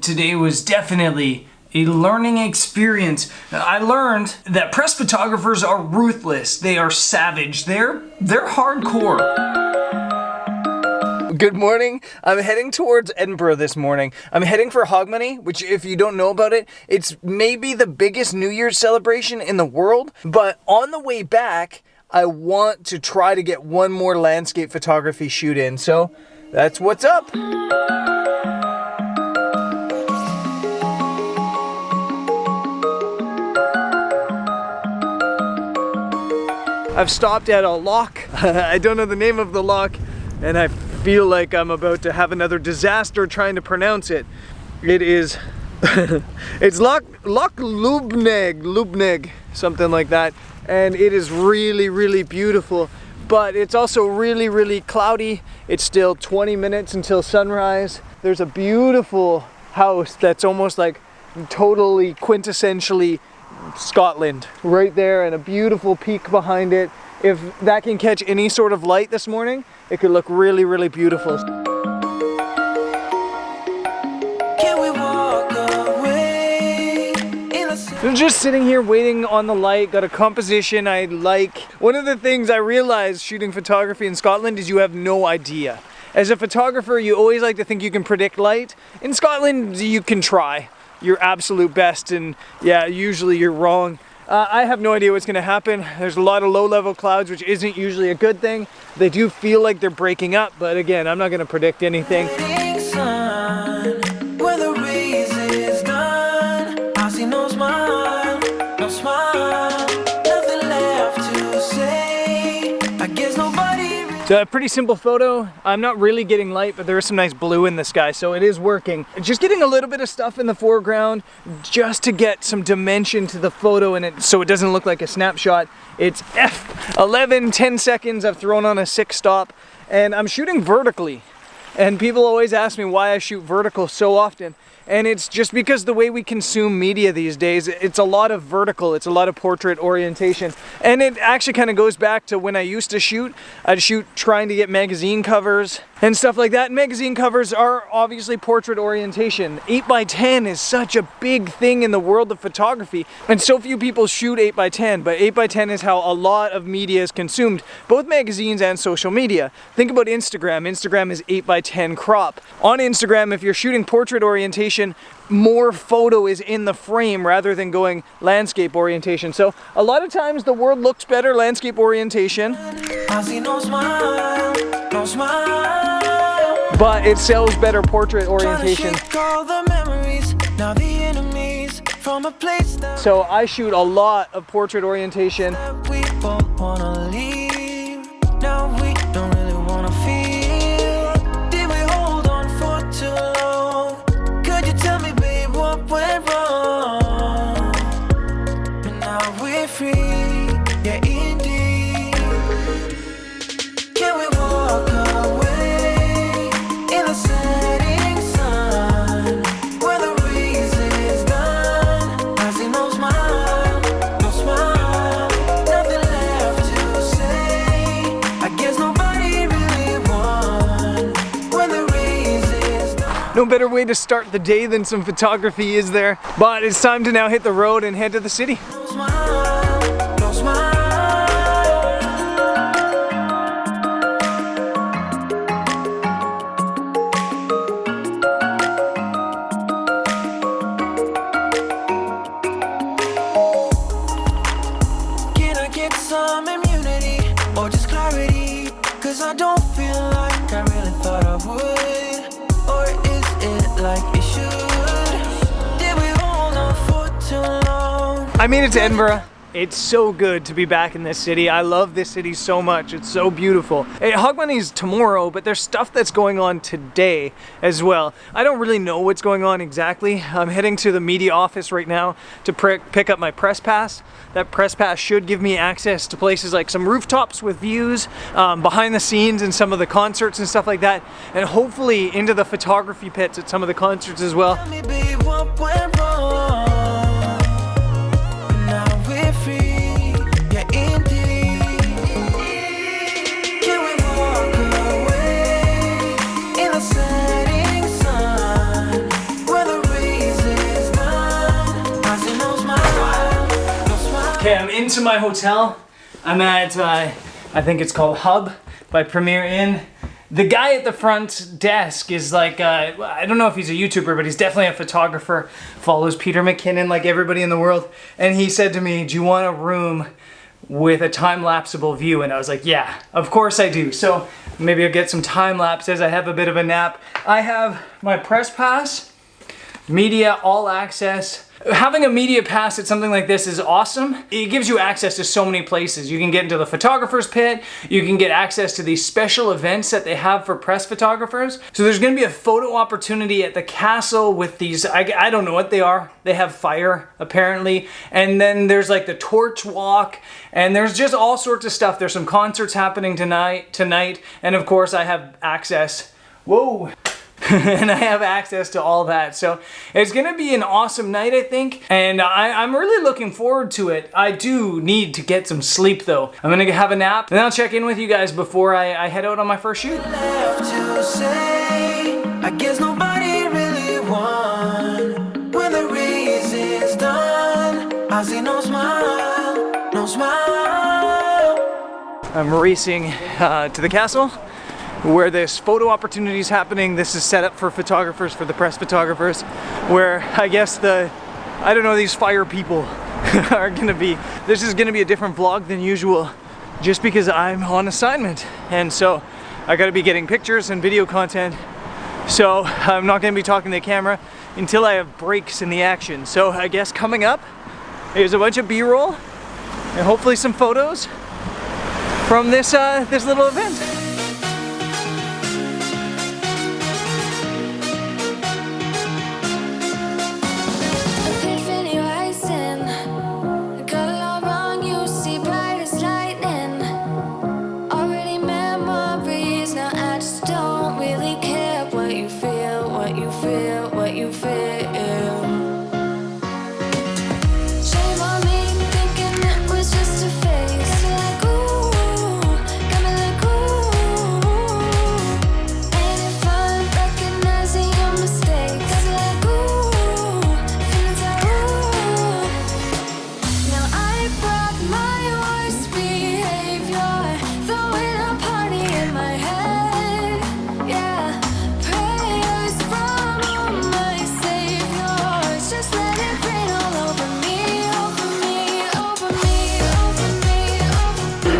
Today was definitely a learning experience. I learned that press photographers are ruthless. They are savage. They're hardcore. Good morning. I'm heading towards Edinburgh this morning. I'm heading for Hogmanay, which if you don't know about it, it's maybe the biggest New Year's celebration in the world. But on the way back, I want to try to get one more landscape photography shoot in. So that's what's up. I've stopped at a lock. I don't know the name of the lock, and I feel like I'm about to have another disaster trying to pronounce it. It is, it's Loch Lubnaig, something like that. And it is really, really beautiful, but it's also really, really cloudy. It's still 20 minutes until sunrise. There's a beautiful house that's almost like totally quintessentially Scotland right there, and a beautiful peak behind it. If that can catch any sort of light this morning, it could look really, really beautiful. Can we walk away I'm just sitting here waiting on the light, got a composition I like. One of the things I realized shooting photography in Scotland is you have no idea. As a photographer, you always like to think you can predict light. In Scotland, you can try your absolute best, and yeah, usually you're wrong. I have no idea what's going to happen. There's a lot of low-level clouds, which isn't usually a good thing. They do feel like they're breaking up, but again, I'm not going to predict anything. So a pretty simple photo. I'm not really getting light, but there is some nice blue in the sky, so it is working. Just getting a little bit of stuff in the foreground just to get some dimension to the photo in it so it doesn't look like a snapshot. It's F11, 10 seconds. I've thrown on a 6-stop, and I'm shooting vertically. And people always ask me why I shoot vertical so often. And it's just because the way we consume media these days, it's a lot of vertical, it's a lot of portrait orientation. And it actually kind of goes back to when I used to shoot. I'd shoot trying to get magazine covers and stuff like that. And magazine covers are obviously portrait orientation. 8x10 is such a big thing in the world of photography. And so few people shoot 8x10, but 8x10 is how a lot of media is consumed, both magazines and social media. Think about Instagram. Instagram is 8x10 crop. On Instagram, if you're shooting portrait orientation, more photo is in the frame rather than going landscape orientation. So a lot of times the world looks better landscape orientation, but it sells better portrait orientation. So I shoot a lot of portrait orientation. No better way to start the day than some photography, is there? But it's time to now hit the road and head to the city. Can I get some immunity or just clarity? 'Cause I don't feel like I really thought I would. Like it should. Did we hold on for too long? I made it to Edinburgh. It's so good to be back in this city. I love this city so much. It's so beautiful. Hogmanay's tomorrow, but there's stuff that's going on today as well. I don't really know what's going on exactly. I'm heading to the media office right now to pick up my press pass. That press pass should give me access to places like some rooftops with views, behind the scenes and some of the concerts and stuff like that, and hopefully into the photography pits at some of the concerts as well. Where the Okay, I'm into my hotel. I'm at, I think it's called Hub by Premier Inn. The guy at the front desk is like, I don't know if he's a YouTuber, but he's definitely a photographer, follows Peter McKinnon like everybody in the world. And he said to me, do you want a room with a time-lapseable view? And I was like, yeah, of course I do. So maybe I'll get some time lapses. I have a bit of a nap. I have my press pass, media, all access. Having a media pass at something like this is awesome. It gives you access to so many places. You can get into the photographer's pit. You can get access to these special events that they have for press photographers. So there's gonna be a photo opportunity at the castle with these, I don't know what they are. They have fire, apparently. And then there's like the torch walk, and there's just all sorts of stuff. There's some concerts happening tonight. And of course I have access, whoa. And I have access to all that. So it's gonna be an awesome night, I think. And I'm really looking forward to it. I do need to get some sleep though. I'm gonna have a nap, and then I'll check in with you guys before I head out on my first shoot. I guess nobody really won. When the race is done, I see no smile, no smile. I'm racing to the castle where this photo opportunity is happening. This is set up for photographers, for the press photographers, where I guess I don't know, these fire people are gonna be. This is gonna be a different vlog than usual just because I'm on assignment. And so I gotta be getting pictures and video content. So I'm not gonna be talking to the camera until I have breaks in the action. So I guess coming up is a bunch of B-roll and hopefully some photos from this little event.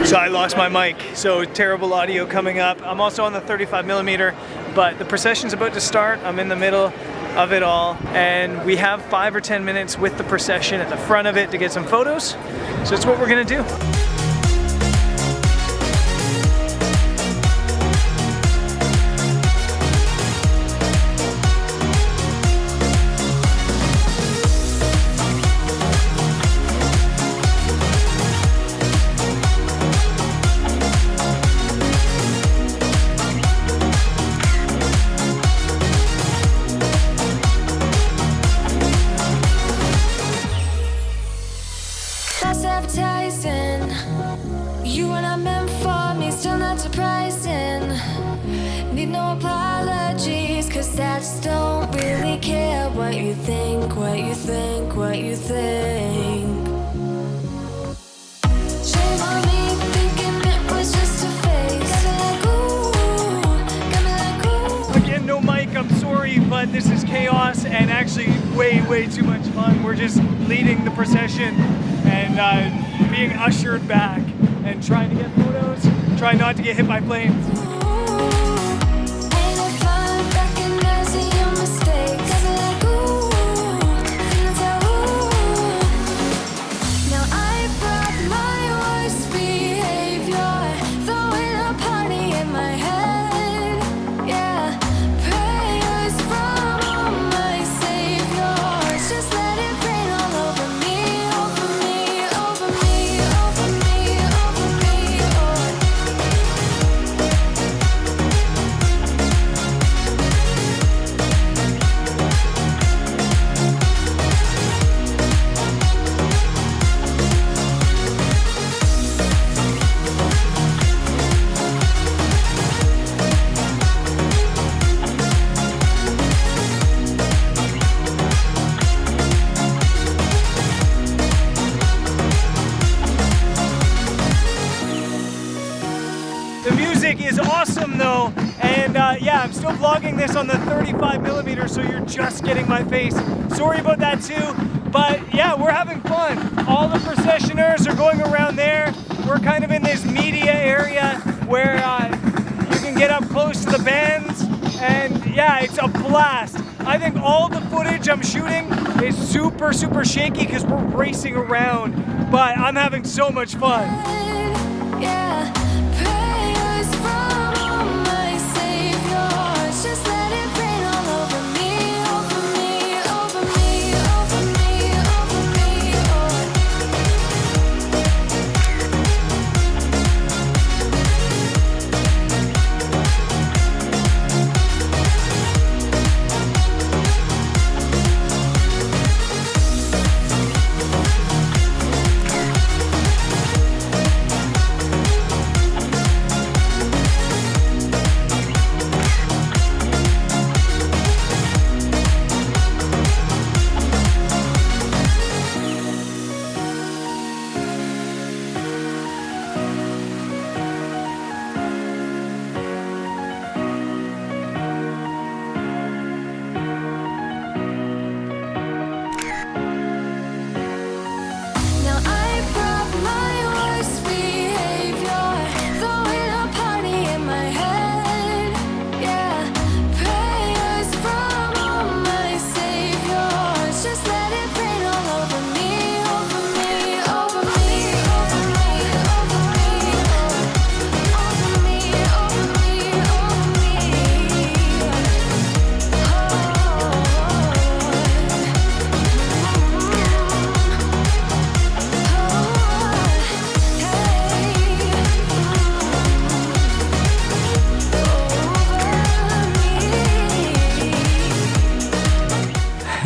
So I lost my mic, so terrible audio coming up. I'm also on the 35mm, but the procession's about to start. I'm in the middle of it all, and we have 5 or 10 minutes with the procession at the front of it to get some photos. So that's what we're gonna do. You were not meant for me, still not surprising. Need no apologies, cause I just don't really care what you think, what you think, what you think. Shame on me, thinking it was just a phase. Got me like ooh, got me like ooh. Again, no mic, I'm sorry, but this is chaos and actually way too much fun. We're just leading the procession and being ushered back and trying to get photos, trying not to get hit by planes. though, and yeah, I'm still vlogging this on the 35mm, so you're just getting my face. Sorry about that too, but yeah, we're having fun. All the processioners are going around there. We're kind of in this media area where you can get up close to the bands, and yeah, it's a blast. I think all the footage I'm shooting is super shaky because we're racing around, but I'm having so much fun. Yeah, prayers from my Savior. Just let it rain all over me, over me, over me, over me, over me. Now I brought my worst behavior, throwing a party in my head. Yeah, prayers from my Savior. Just let it rain all over me, over me, over me, over me, over me, over me, over me, over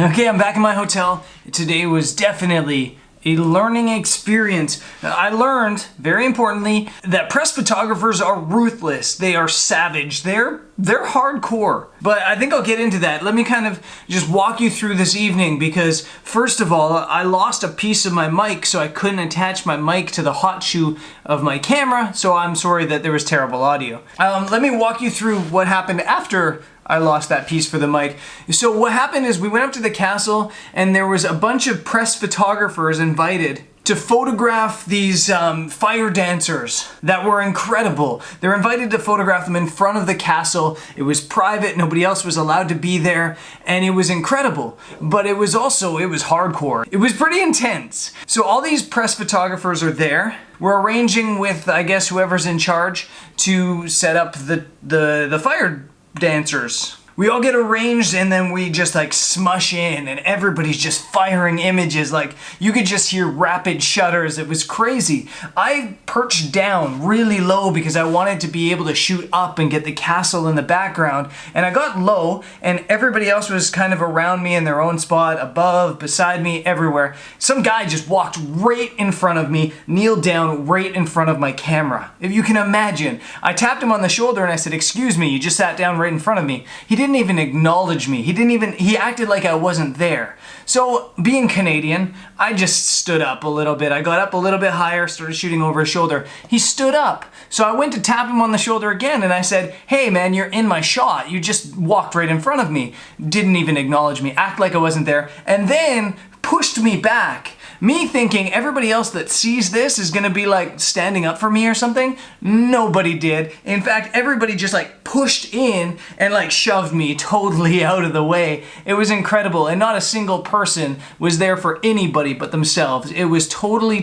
Okay, I'm back in my hotel. Today was definitely a learning experience. I learned, very importantly, that press photographers are ruthless. They are savage. They're hardcore. But I think I'll get into that. Let me kind of just walk you through this evening because, first of all, I lost a piece of my mic, so I couldn't attach my mic to the hot shoe of my camera, so I'm sorry that there was terrible audio. Let me walk you through what happened after I lost that piece for the mic. So what happened is we went up to the castle and there was a bunch of press photographers invited to photograph these fire dancers that were incredible. They're invited to photograph them in front of the castle. It was private, nobody else was allowed to be there, and it was incredible. But it was hardcore. It was pretty intense. So all these press photographers are there. We're arranging with, I guess, whoever's in charge to set up the fire dancers. We all get arranged and then we just like smush in and everybody's just firing images. Like you could just hear rapid shutters. It was crazy. I perched down really low because I wanted to be able to shoot up and get the castle in the background. And I got low and everybody else was kind of around me in their own spot, above, beside me, everywhere. Some guy just walked right in front of me, kneeled down right in front of my camera. If you can imagine. I tapped him on the shoulder and I said, "Excuse me, you just sat down right in front of me." He didn't even acknowledge me. He acted like I wasn't there. So being Canadian, I just stood up a little bit. I got up a little bit higher, started shooting over his shoulder. He stood up. So I went to tap him on the shoulder again and I said, "Hey man, you're in my shot. You just walked right in front of me." Didn't even acknowledge me, act like I wasn't there, and then pushed me back. Me thinking everybody else that sees this is gonna be like standing up for me or something. Nobody did. In fact, everybody just like pushed in and like shoved me totally out of the way. It was incredible, and not a single person was there for anybody but themselves. It was totally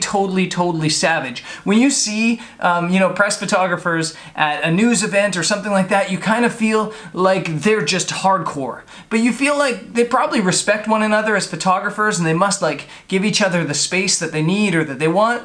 savage. When you see, press photographers at a news event or something like that, you kind of feel like they're just hardcore. But you feel like they probably respect one another as photographers and they must like give each other the space that they need or that they want.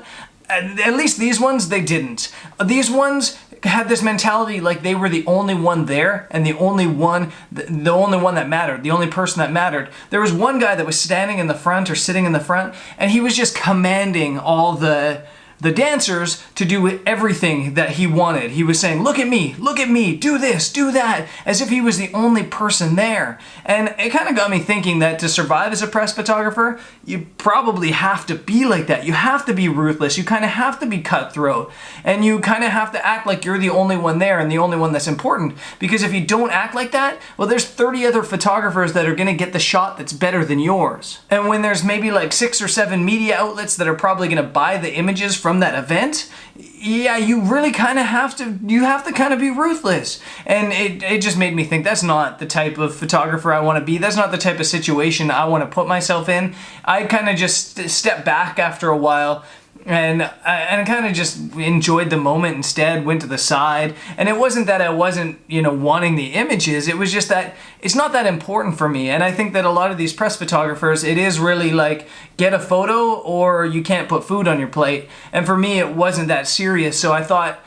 At least these ones, they didn't. These ones had this mentality like they were the only one there and the only one that mattered, the only person that mattered. There was one guy that was standing in the front or sitting in the front and he was just commanding all the the dancers to do everything that he wanted. He was saying, look at me, do this, do that, as if he was the only person there. And it kind of got me thinking that to survive as a press photographer, you probably have to be like that. You have to be ruthless, you kind of have to be cutthroat, and you kind of have to act like you're the only one there and the only one that's important. Because if you don't act like that, well, there's 30 other photographers that are gonna get the shot that's better than yours. And when there's maybe like 6 or 7 media outlets that are probably gonna buy the images from that event, yeah, you really kind of have to kind of be ruthless. And it just made me think that's not the type of photographer I want to be. That's not the type of situation I want to put myself in. I kind of just stepped back after a while, and I kind of just enjoyed the moment instead, went to the side. And it wasn't that I wasn't, wanting the images, it was just that it's not that important for me. And I think that a lot of these press photographers, it is really like, get a photo or you can't put food on your plate. And for me, it wasn't that serious, so I thought,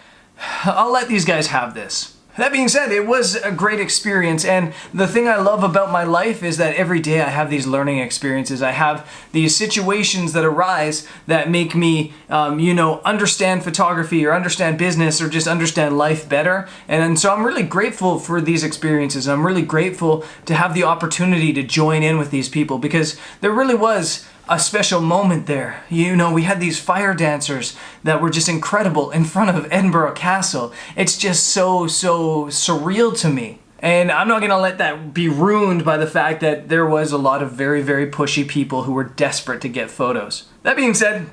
I'll let these guys have this. That being said, it was a great experience, and the thing I love about my life is that every day I have these learning experiences. I have these situations that arise that make me, understand photography or understand business or just understand life better. And so I'm really grateful for these experiences. I'm really grateful to have the opportunity to join in with these people, because there really was a special moment there. We had these fire dancers that were just incredible in front of Edinburgh Castle. It's just so surreal to me. And I'm not gonna let that be ruined by the fact that there was a lot of very, very pushy people who were desperate to get photos. That being said,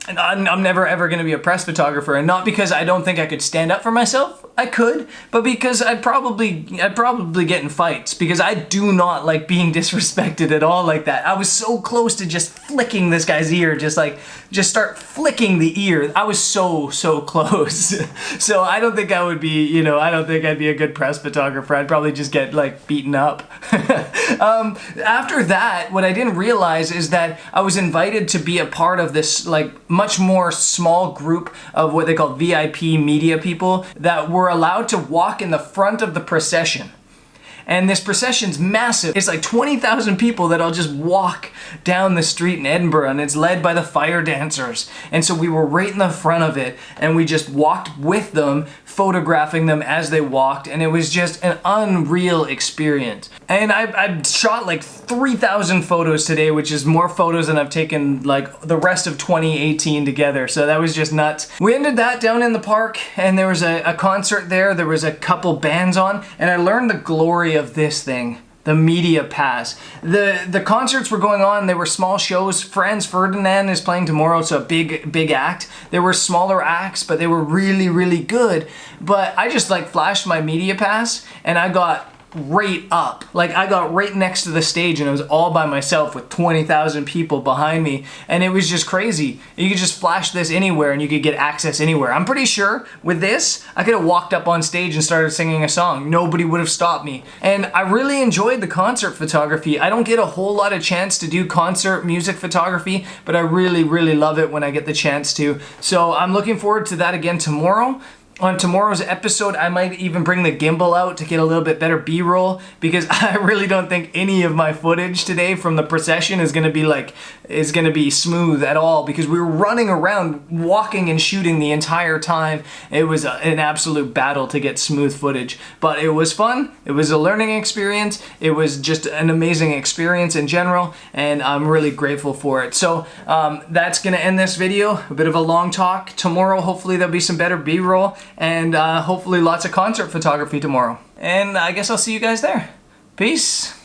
I'm never ever going to be a press photographer, and not because I don't think I could stand up for myself. I could, but because I'd probably get in fights, because I do not like being disrespected at all like that. I was so close to just flicking this guy's ear, just start flicking the ear. I was so close. So I don't think I would be, I don't think I'd be a good press photographer. I'd probably just get like beaten up. After that, what I didn't realize is that I was invited to be a part of this like much more small group of what they call VIP media people that were allowed to walk in the front of the procession. And this procession's massive. It's like 20,000 people that'll just walk down the street in Edinburgh, and it's led by the fire dancers. And so we were right in the front of it, and we just walked with them, photographing them as they walked, and it was just an unreal experience. And I shot like 3,000 photos today, which is more photos than I've taken like the rest of 2018 together. So that was just nuts. We ended that down in the park, and there was a concert there. There was a couple bands on, and I learned the glory of this thing, the media pass. The concerts were going on. They were small shows. Franz Ferdinand is playing tomorrow, so a big act. There were smaller acts, but they were really good. But I just like flashed my media pass, and I got right up. Like I got right next to the stage, and it was all by myself with 20,000 people behind me, and it was just crazy. You could just flash this anywhere and you could get access anywhere. I'm pretty sure with this, I could have walked up on stage and started singing a song. Nobody would have stopped me. And I really enjoyed the concert photography. I don't get a whole lot of chance to do concert music photography, but I really love it when I get the chance to. So I'm looking forward to that again tomorrow. On tomorrow's episode, I might even bring the gimbal out to get a little bit better B-roll, because I really don't think any of my footage today from the procession is gonna be smooth at all, because we were running around, walking and shooting the entire time. It was an absolute battle to get smooth footage, but it was fun. It was a learning experience. It was just an amazing experience in general, and I'm really grateful for it. So that's gonna end this video. A bit of a long talk. Tomorrow, hopefully there'll be some better B-roll, and hopefully lots of concert photography tomorrow. And I guess I'll see you guys there. Peace.